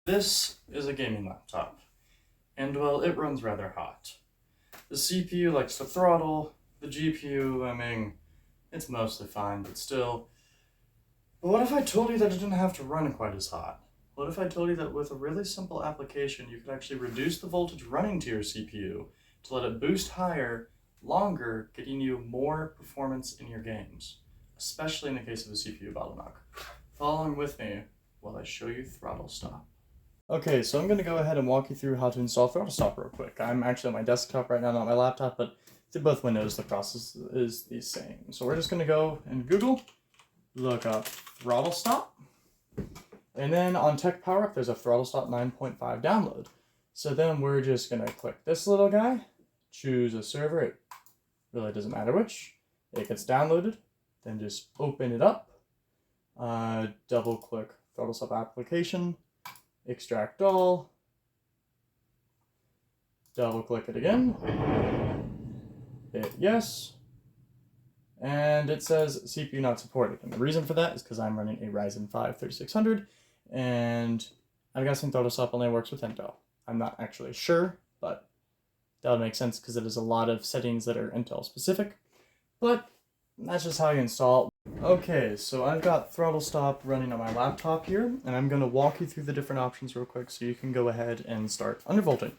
This is a gaming laptop, and well, it runs rather hot. The CPU likes to throttle, the GPU, it's mostly fine, but still. But what if I told you that it didn't have to run quite as hot? What if I told you that with a really simple application, you could actually reduce the voltage running to your CPU to let it boost higher, longer, getting you more performance in your games, especially in the case of a CPU bottleneck. Follow along with me while I show you Throttlestop. Okay, so I'm going to go ahead and walk you through how to install Throttlestop real quick. I'm actually on my desktop right now, not my laptop, but through both windows the process is the same. So we're just going to go and Google, look up Throttlestop, and then on Tech PowerUp there's a Throttlestop 9.5 download. So then we're just going to click this little guy, choose a server, it really doesn't matter which, it gets downloaded, then just open it up, double click Throttlestop application, extract all, double click it again, hit yes, and it says CPU not supported. And the reason for that is because I'm running a Ryzen 5 3600, and I'm guessing Throttlestop only works with Intel. I'm not actually sure, but that would make sense because it has a lot of settings that are Intel specific, but that's just how you install it. Okay, so I've got Throttlestop running on my laptop here, and I'm going to walk you through the different options real quick so you can go ahead and start undervolting.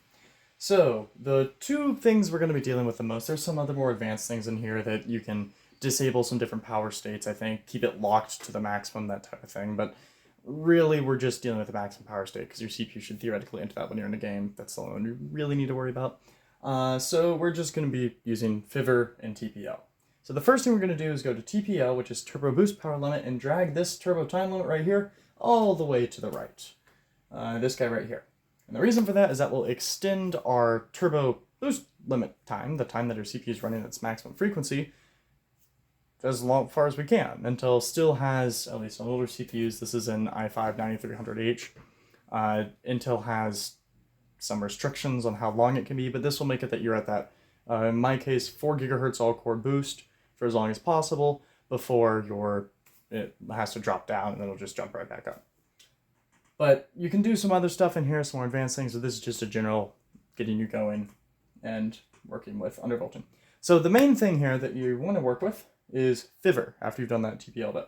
So, the two things we're going to be dealing with the most, there's some other more advanced things in here that you can disable some different power states, I think, keep it locked to the maximum, that type of thing, but really we're just dealing with the maximum power state because your CPU should theoretically enter that when you're in a game. That's the only one you really need to worry about. So we're just going to be using Fiver and TPL. So the first thing we're going to do is go to TPL, which is Turbo Boost Power Limit, and drag this turbo time limit right here all the way to the right. This guy right here. And the reason for that is that will extend our turbo boost limit time, the time that our CPU is running at its maximum frequency, as far as we can, until it still has, at least on older CPUs, this is an i5 9300H, Intel has some restrictions on how long it can be, but this will make it that you're at that, in my case, 4 gigahertz all-core boost for as long as possible before it has to drop down and then it'll just jump right back up. But you can do some other stuff in here, some more advanced things, so this is just a general getting you going and working with undervolting. So the main thing here that you want to work with is Fiver after you've done that TPL bit.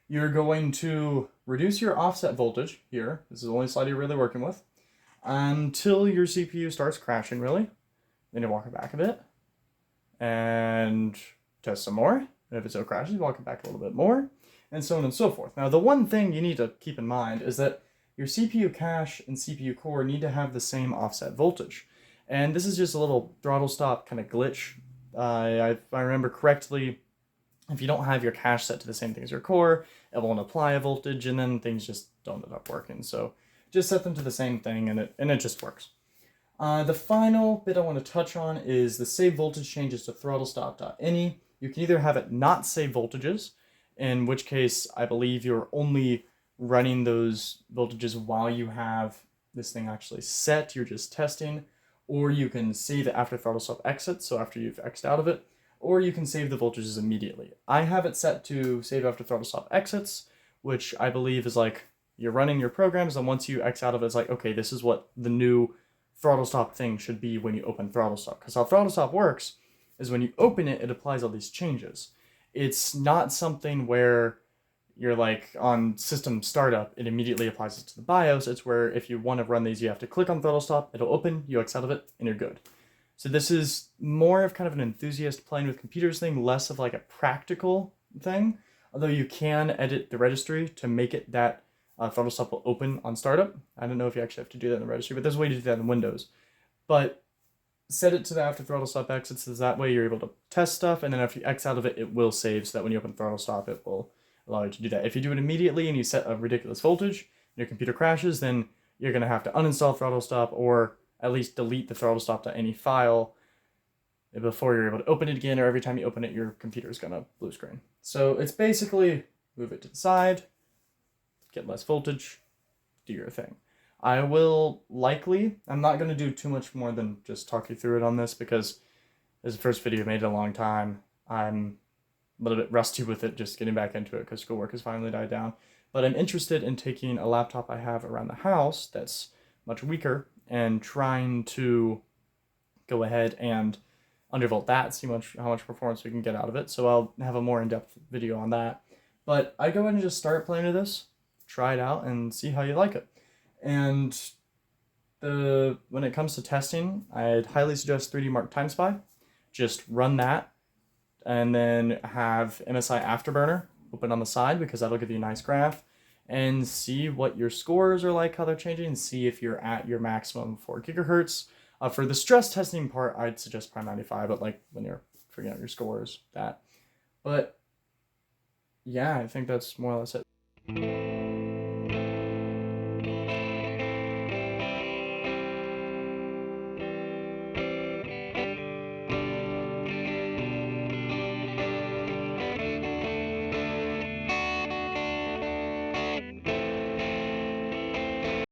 You're going to reduce your offset voltage here, this is the only slide you're really working with, until your CPU starts crashing really. Then you walk it back a bit and test some more. And if it still crashes, you walk it back a little bit more, and so on and so forth. Now, the one thing you need to keep in mind is that your CPU cache and CPU core need to have the same offset voltage. And this is just a little Throttlestop kind of glitch. If I remember correctly, if you don't have your cache set to the same thing as your core, it won't apply a voltage, and then things just don't end up working. So just set them to the same thing, and it just works. The final bit I want to touch on is the save voltage changes to throttlestop.ini. You can either have it not save voltages, in which case I believe you're only running those voltages while you have this thing actually set, you're just testing, or you can save it after Throttlestop exits, so after you've X'd out of it, or you can save the voltages immediately. I have it set to save after Throttlestop exits, which I believe is like you're running your programs, and once you X out of it, it's like, okay, this is what the new Throttlestop thing should be when you open Throttlestop. Because how Throttlestop works is when you open it, it applies all these changes. It's not something where you're like on system startup, it immediately applies it to the BIOS. It's where if you want to run these, you have to click on Throttlestop, it'll open, you X out of it, and you're good. So this is more of kind of an enthusiast playing with computers thing, less of like a practical thing. Although you can edit the registry to make it that Throttlestop will open on startup. I don't know if you actually have to do that in the registry, but there's a way to do that in Windows. But set it to the after Throttlestop exits, so that way you're able to test stuff, and then after you X out of it, it will save, so that when you open Throttlestop, it will allow you to do that. If you do it immediately and you set a ridiculous voltage, and your computer crashes, then you're going to have to uninstall Throttlestop, or at least delete the Throttlestop.ini file before you're able to open it again, or every time you open it, your computer is going to blue screen. So it's basically move it to the side, get less voltage, do your thing. I'm not going to do too much more than just talk you through it on this because this is the first video I made in a long time. I'm a little bit rusty with it, just getting back into it because schoolwork has finally died down. but I'm interested in taking a laptop I have around the house that's much weaker and trying to go ahead and undervolt that, see how much performance we can get out of it. So I'll have a more in-depth video on that. But I go ahead and just start playing with this, try it out, and see how you like it. And when it comes to testing, I'd highly suggest 3D Mark Time Spy. Just run that, and then have MSI Afterburner open on the side because that'll give you a nice graph, and see what your scores are like, how they're changing, and see if you're at your maximum 4 gigahertz. For the stress testing part, I'd suggest Prime 95, but like when you're figuring out your scores, that. But yeah, I think that's more or less it.